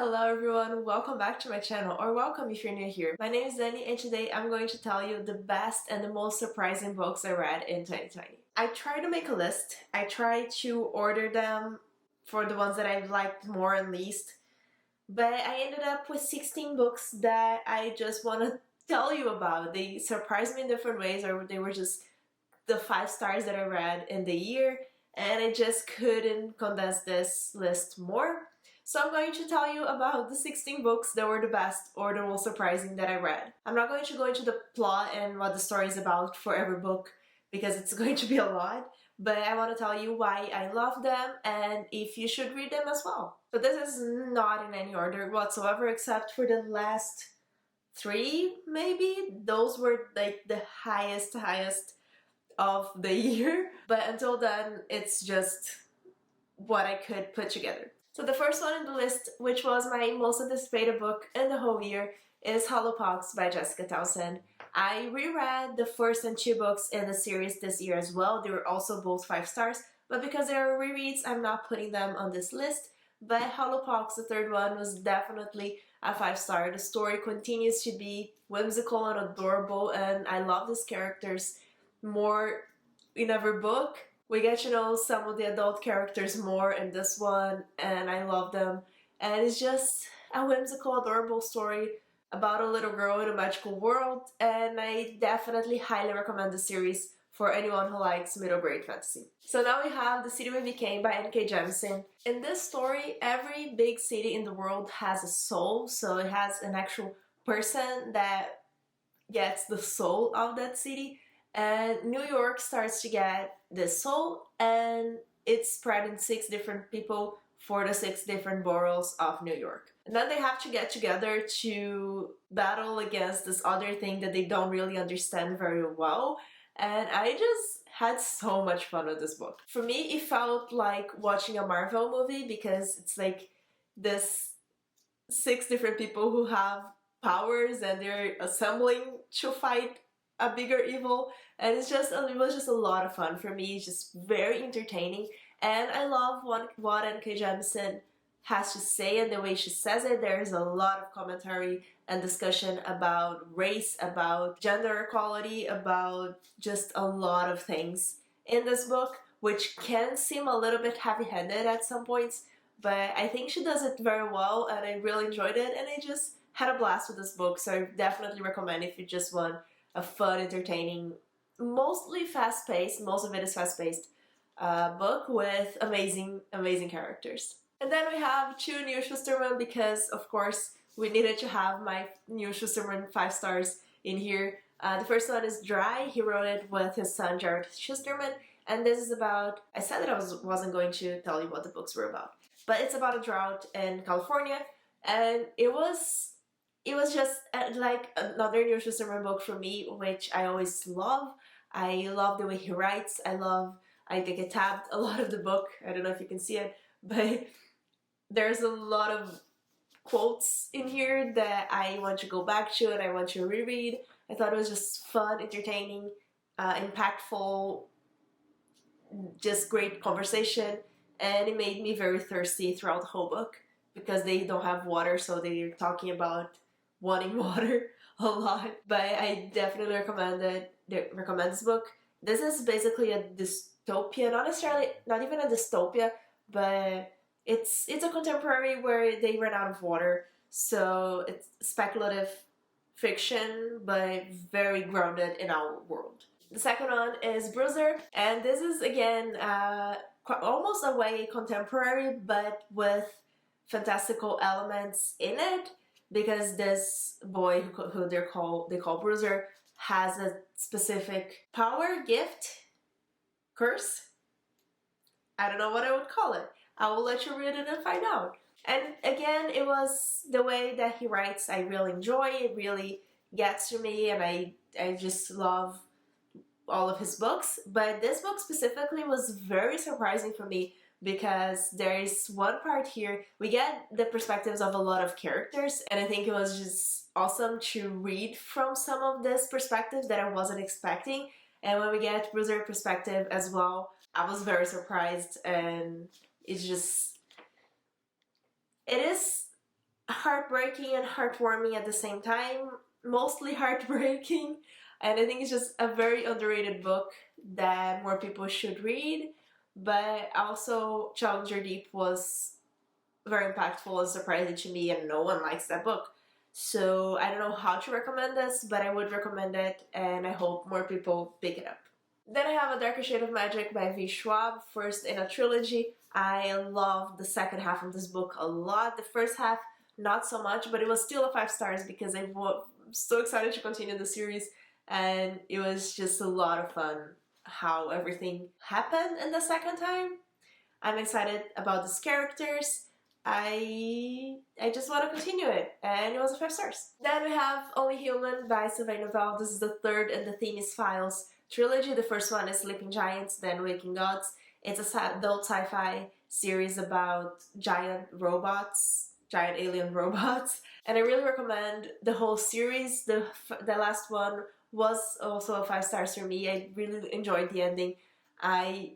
Hello everyone, welcome back to my channel, or welcome if you're new here. My name is Dani and today I'm going to tell you the best and the most surprising books I read in 2020. I tried to make a list. I tried to order them for the ones that I liked more and least, but I ended up with 16 books that I just want to tell you about. They surprised me in different ways, or they were just the 5 stars that I read in the year, and I just couldn't condense this list more. So I'm going to tell you about the 16 books that were the best or the most surprising that I read. I'm not going to go into the plot and what the story is about for every book because it's going to be a lot, but I want to tell you why I love them and if you should read them as well. So this is not in any order whatsoever except for the last 3 maybe. Those were like the highest of the year, but until then it's just what I could put together. So the first one in the list, which was my most anticipated book in the whole year, is Hollowpox by Jessica Townsend. I reread the first and 2 books in the series this year as well. They were also both 5 stars, but because they are rereads, I'm not putting them on this list. But Hollowpox, the third one, was definitely a 5 star. The story continues to be whimsical and adorable, and I love these characters more in every book. We get to know some of the adult characters more in this one, and I love them. And it's just a whimsical, adorable story about a little girl in a magical world, and I definitely highly recommend the series for anyone who likes middle grade fantasy. So now we have The City We Became by N.K. Jemisin. In this story, every big city in the world has a soul, so it has an actual person that gets the soul of that city. And New York starts to get this soul, and it's spread in 6 different people for the 6 different boroughs of New York. And then they have to get together to battle against this other thing that they don't really understand very well. And I just had so much fun with this book. For me, it felt like watching a Marvel movie because it's like this 6 different people who have powers and they're assembling to fight a bigger evil, and it was just a lot of fun for me. It's just very entertaining, and I love what N.K. Jemisin has to say and the way she says it. There's a lot of commentary and discussion about race, about gender equality, about just a lot of things in this book, which can seem a little bit heavy-handed at some points, but I think she does it very well, and I really enjoyed it, and I just had a blast with this book, so I definitely recommend if you just want a fun, entertaining, mostly fast-paced, most of it is fast-paced, book with amazing characters. And then we have 2 Neil Shusterman because, of course, we needed to have my Neil Shusterman 5 stars in here. The first one is Dry. He wrote it with his son Jared Shusterman, and this is about, I said that I wasn't going to tell you what the books were about, but it's about a drought in California, and it was just like another Neil Shusterman book for me, which I always love. I love the way he writes. I think I tabbed a lot of the book. I don't know if you can see it, but there's a lot of quotes in here that I want to go back to and I want to reread. I thought it was just fun, entertaining, impactful, just great conversation, and it made me very thirsty throughout the whole book because they don't have water, so they're talking about wanting water a lot. But I definitely recommend this book. This is basically a dystopia, not even a dystopia, but it's a contemporary where they ran out of water, so it's speculative fiction but very grounded in our world. The second one is Bruiser, and this is again almost a way contemporary but with fantastical elements in it, because this boy who they call Bruiser has a specific power, gift, curse. I don't know what I would call it. I will let you read it and find out. And again, it was the way that he writes I really enjoy. It really gets to me, and I just love all of his books. But this book specifically was very surprising for me because there is one part here, we get the perspectives of a lot of characters, and I think it was just awesome to read from some of this perspectives that I wasn't expecting. And when we get Bruiser perspective as well, I was very surprised, and it is heartbreaking and heartwarming at the same time, mostly heartbreaking. And I think it's just a very underrated book that more people should read. But also, Challenger Deep was very impactful and surprising to me, and no one likes that book. So I don't know how to recommend this, but I would recommend it, and I hope more people pick it up. Then I have A Darker Shade of Magic by V. Schwab, first in a trilogy. I love the second half of this book a lot. The first half, not so much, but it was still a 5 stars because I was so excited to continue the series, and it was just a lot of fun how everything happened in the second time. I'm excited about these characters. I just want to continue it, and it was a 5 stars. Then we have Only Human by Sylvain Novelle. This is the third in the Themis Files trilogy. The first one is Sleeping Giants, then Waking Gods. It's a adult sci-fi series about giant robots, giant alien robots, and I really recommend the whole series. The last one was also a 5 stars for me. I really enjoyed the ending. I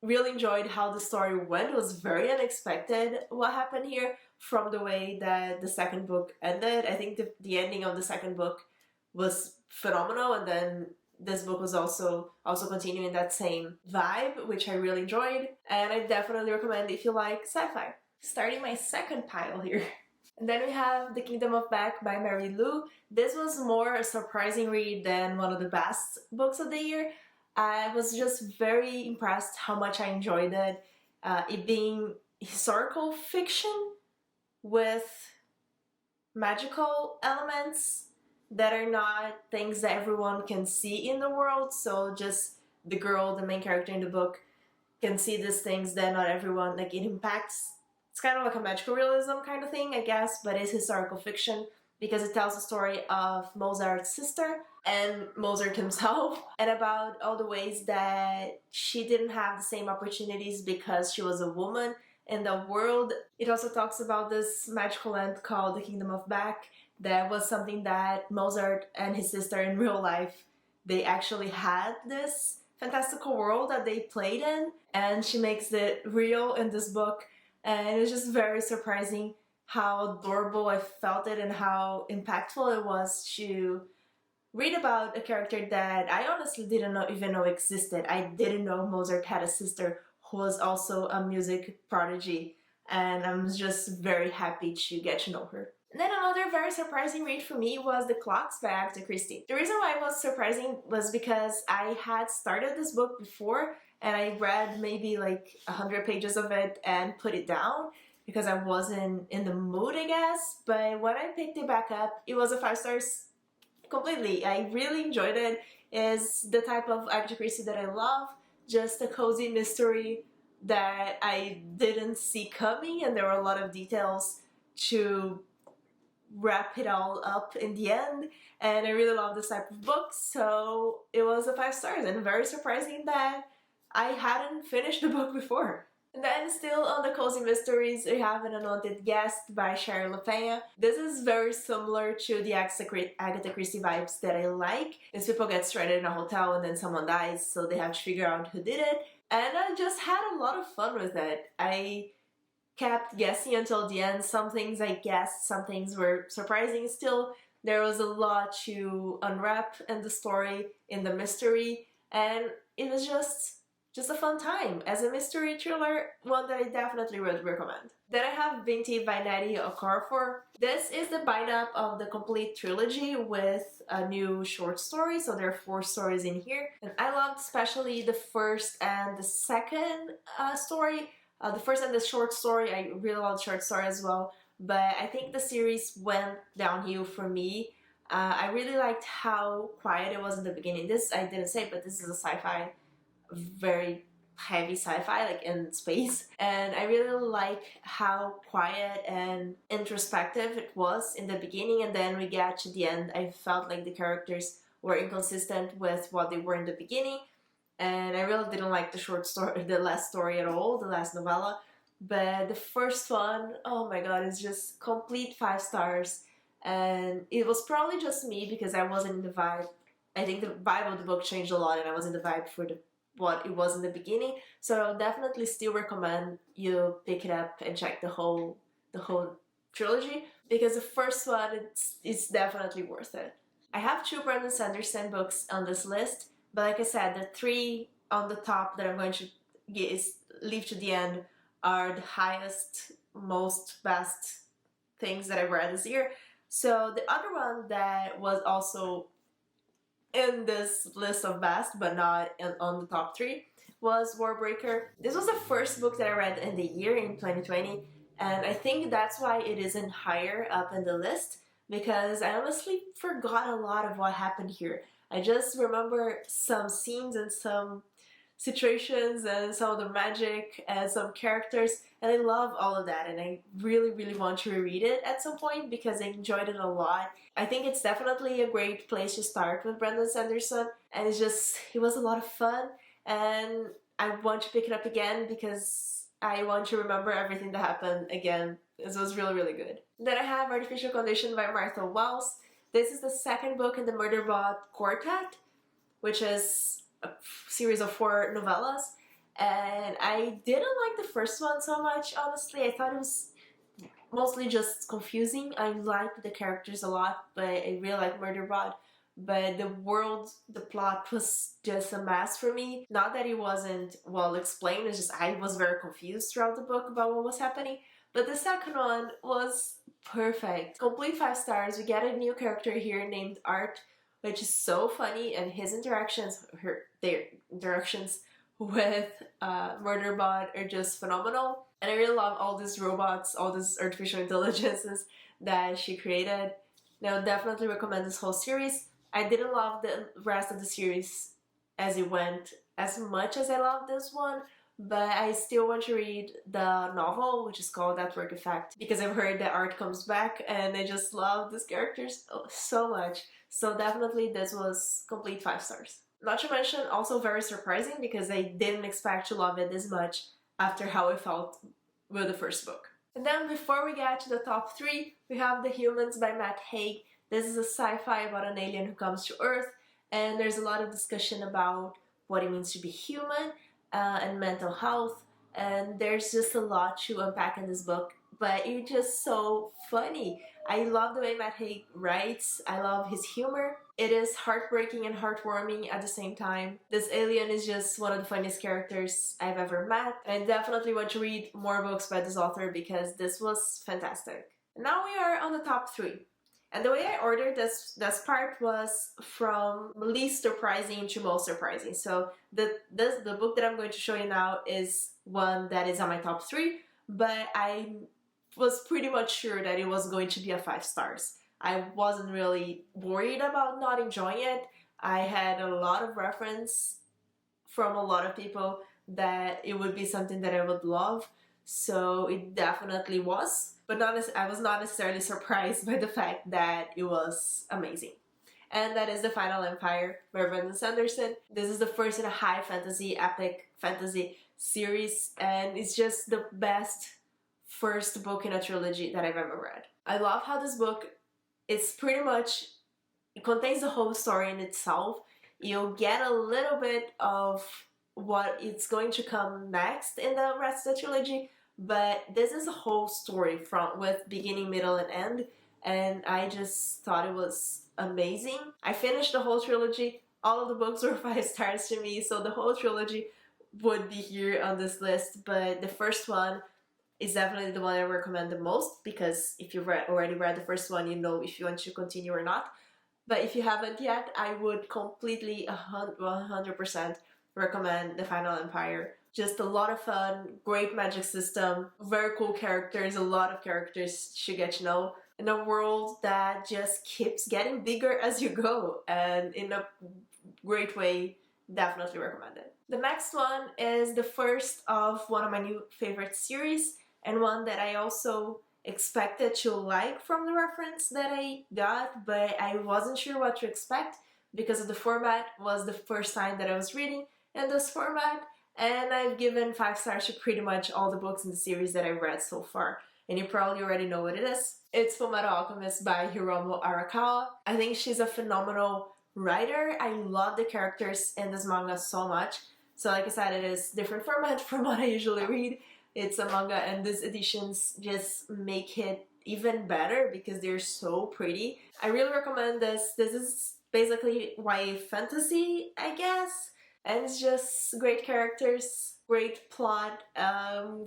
really enjoyed how the story went. It was very unexpected what happened here from the way that the second book ended. I think the ending of the second book was phenomenal, and then this book was also continuing that same vibe, which I really enjoyed, and I definitely recommend if you like sci-fi. Starting my second pile here. And then we have The Kingdom of Back by Mary Lou. This was more a surprising read than one of the best books of the year. I was just very impressed how much I enjoyed it. It being historical fiction with magical elements that are not things that everyone can see in the world. So just the girl, the main character in the book, can see these things that not everyone, like it impacts. It's kind of like a magical realism kind of thing, I guess, but it's historical fiction because it tells the story of Mozart's sister and Mozart himself, and about all the ways that she didn't have the same opportunities because she was a woman in the world. It also talks about this magical land called the Kingdom of Back. That was something that Mozart and his sister in real life, they actually had this fantastical world that they played in, and she makes it real in this book, and it was just very surprising how adorable I felt it and how impactful it was to read about a character that I honestly didn't even know existed. I didn't know Mozart had a sister who was also a music prodigy, and I'm just very happy to get to know her. And then another very surprising read for me was The Clocks by Agatha Christie. The reason why it was surprising was because I had started this book before and I read maybe like 100 pages of it and put it down because I wasn't in the mood, I guess. But when I picked it back up, it was a 5 stars completely. I really enjoyed it. It's the type of Agatha Christie that I love, just a cozy mystery that I didn't see coming, and there were a lot of details to wrap it all up in the end, and I really love this type of book, so it was a 5 stars, and very surprising that I hadn't finished the book before. And then still on the cozy mysteries, we have An Unwanted Guest by Sharon LaPena. This is very similar to the Agatha Christie vibes that I like. These people get stranded in a hotel and then someone dies, so they have to figure out who did it. And I just had a lot of fun with it. I kept guessing until the end. Some things I guessed, some things were surprising still. There was a lot to unwrap in the story, in the mystery, and it was just a fun time. As a mystery thriller, one that I definitely would recommend. Then I have Binti by Nettie Okorafor. This is the bind-up of the complete trilogy with a new short story, so there are 4 stories in here. And I loved especially the first and the second story. The first and the short story, I really loved the short story as well, but I think the series went downhill for me. I really liked how quiet it was in the beginning. This, I didn't say, but this is a sci-fi, very heavy sci-fi, like in space, and I really like how quiet and introspective it was in the beginning, and then we get to the end, I felt like the characters were inconsistent with what they were in the beginning, and I really didn't like the short story, the last story at all, the last novella, but the first one, oh my god, it's just complete 5 stars, and it was probably just me because I wasn't in the vibe. I think the vibe of the book changed a lot and I was in the vibe for what it was in the beginning, so I'll definitely still recommend you pick it up and check the whole trilogy. because the first one, it's definitely worth it. I have 2 Brandon Sanderson books on this list, but like I said, the 3 on the top that I'm going to leave to the end are the highest, most best things that I've read this year. So the other one that was also in this list of best, but not on the top 3, was Warbreaker. This was the first book that I read in the year in 2020, and I think that's why it isn't higher up in the list, because I honestly forgot a lot of what happened here. I just remember some scenes and some situations and some of the magic and some characters, and I love all of that, and I really, really want to reread it at some point because I enjoyed it a lot. I think it's definitely a great place to start with Brandon Sanderson, and it was a lot of fun, and I want to pick it up again because I want to remember everything that happened again. It was really, really good. Then I have Artificial Condition by Martha Wells. This is the second book in the Murderbot Quartet, which is a series of 4 novellas, and I didn't like the first one so much, honestly. I thought it was mostly just confusing. I liked the characters a lot, but I really like Murderbot. But the world, the plot was just a mess for me. Not that it wasn't well explained, it's just I was very confused throughout the book about what was happening. But the second one was perfect. Complete 5 stars. We get a new character here named Art, which is so funny, and his their interactions with Murderbot are just phenomenal. And I really love all these robots, all these artificial intelligences that she created. Now, definitely recommend this whole series. I didn't love the rest of the series as it went as much as I loved this one, but I still want to read the novel, which is called Network Effect, because I've heard that Art comes back, and I just love these characters so much. So definitely this was complete 5 stars. Not to mention, also very surprising because I didn't expect to love it this much after how I felt with the first book. And then before we get to the top 3, we have The Humans by Matt Haig. This is a sci-fi about an alien who comes to Earth, and there's a lot of discussion about what it means to be human and mental health, and there's just a lot to unpack in this book, but it's just so funny. I love the way Matt Haig writes. I love his humor. It is heartbreaking and heartwarming at the same time. This alien is just one of the funniest characters I've ever met. And I definitely want to read more books by this author because this was fantastic. And now we are on the top 3. And the way I ordered this part was from least surprising to most surprising. So the book that I'm going to show you now is one that is on my top 3, but I was pretty much sure that it was going to be a 5 stars. I wasn't really worried about not enjoying it. I had a lot of reference from a lot of people that it would be something that I would love, so it definitely was. But I was not necessarily surprised by the fact that it was amazing. And that is The Final Empire by Brandon Sanderson. This is the first in a high fantasy, epic fantasy series, and it's just the best first book in a trilogy that I've ever read. I love how this book is pretty much, it contains the whole story in itself. You'll get a little bit of what it's going to come next in the rest of the trilogy, but this is a whole story with beginning, middle, and end, and I just thought it was amazing. I finished the whole trilogy. All of the books were 5 stars to me, so the whole trilogy would be here on this list, but the first one is definitely the one I recommend the most, because if you've already read the first one, you know if you want to continue or not. But if you haven't yet, I would completely 100% recommend The Final Empire. Just a lot of fun, great magic system, very cool characters, a lot of characters to get to know, in a world that just keeps getting bigger as you go, and in a great way. Definitely recommend it. The next one is the first of one of my new favorite series, and one that I also expected to like from the reference that I got, but I wasn't sure what to expect because of the format. Was the first time that I was reading in this format, and I've given 5 stars to pretty much all the books in the series that I've read so far, and you probably already know what it is. It's Fullmetal Alchemist by Hiromu Arakawa. I think she's a phenomenal writer. I love the characters in this manga so much. So like I said, it is different format from what I usually read. It's a manga, and these editions just make it even better because they're so pretty. I really recommend this. This is basically YA fantasy, I guess, and it's just great characters, great plot,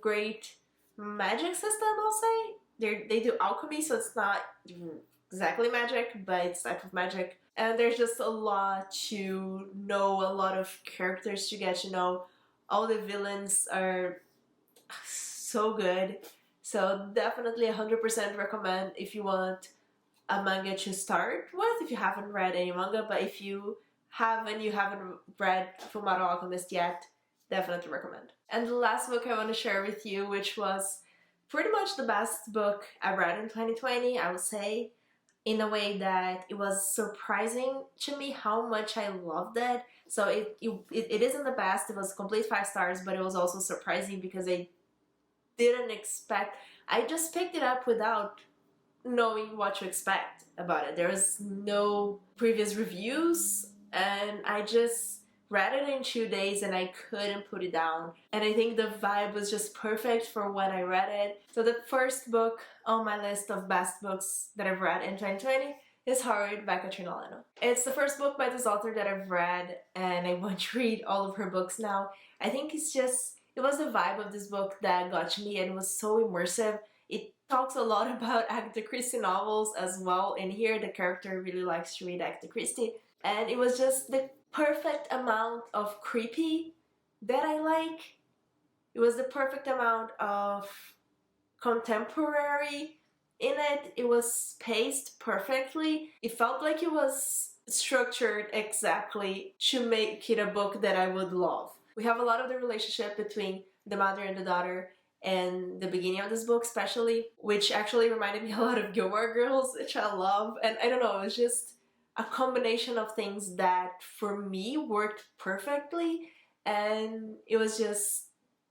great magic system, I'll say. They do alchemy, so it's not exactly magic, but it's type of magic. And there's just a lot to know, a lot of characters to get to know. All the villains are so good. So definitely 100% recommend if you want a manga to start with, if you haven't read any manga, but if you have and you haven't read Fullmetal Alchemist yet, definitely recommend. And the last book I want to share with you, which was pretty much the best book I read in 2020, I would say, in a way that it was surprising to me how much I loved it. So it isn't the best, it was complete 5 stars, but it was also surprising because I didn't expect, I just picked it up without knowing what to expect about it. There was no previous reviews and I just read it in 2 days and I couldn't put it down. And I think the vibe was just perfect for when I read it. So the first book on my list of best books that I've read in 2020 is Horrid by Katrina Leno. It's the first book by this author that I've read and I want to read all of her books now. I think it was the vibe of this book that got to me and it was so immersive. It talks a lot about Agatha Christie novels as well. In here, the character really likes to read Agatha Christie. And it was just the perfect amount of creepy that I like. It was the perfect amount of contemporary in it. It was paced perfectly. It felt like it was structured exactly to make it a book that I would love. We have a lot of the relationship between the mother and the daughter and the beginning of this book especially, which actually reminded me a lot of Gilmore Girls, which I love. And I don't know, it was just a combination of things that for me worked perfectly and it was just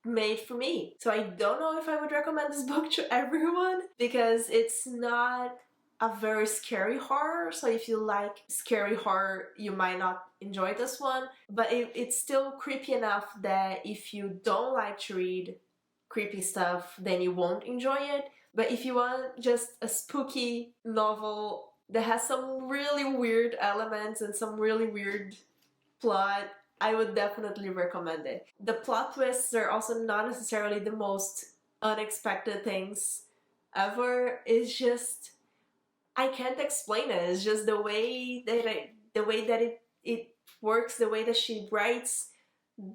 made for me. So I don't know if I would recommend this book to everyone because it's not a very scary horror. So if you like scary horror, you might not enjoy this one. But it's still creepy enough that if you don't like to read creepy stuff, then you won't enjoy it. But if you want just a spooky novel that has some really weird elements and some really weird plot, I would definitely recommend it. The plot twists are also not necessarily the most unexpected things ever. It's just, I can't explain it. It's just the way that it works, the way that she writes,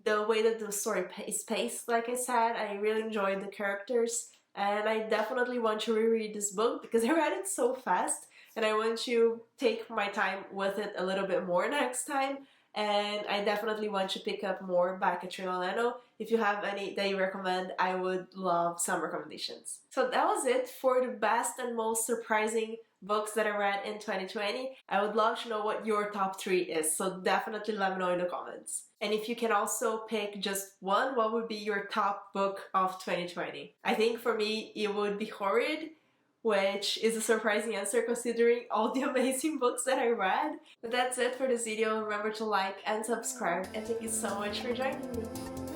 the way that the story is paced. Like I said, I really enjoyed the characters and I definitely want to reread this book because I read it so fast and I want to take my time with it a little bit more next time. And I definitely want to pick up more by Katrina Leno. If you have any that you recommend, I would love some recommendations. So that was it for the best and most surprising books that I read in 2020. I would love to know what your top 3 is, so definitely let me know in the comments. And if you can also pick just one, what would be your top book of 2020? I think for me it would be Horrid, which is a surprising answer considering all the amazing books that I read. But that's it for this video. Remember to like and subscribe, and thank you so much for joining me.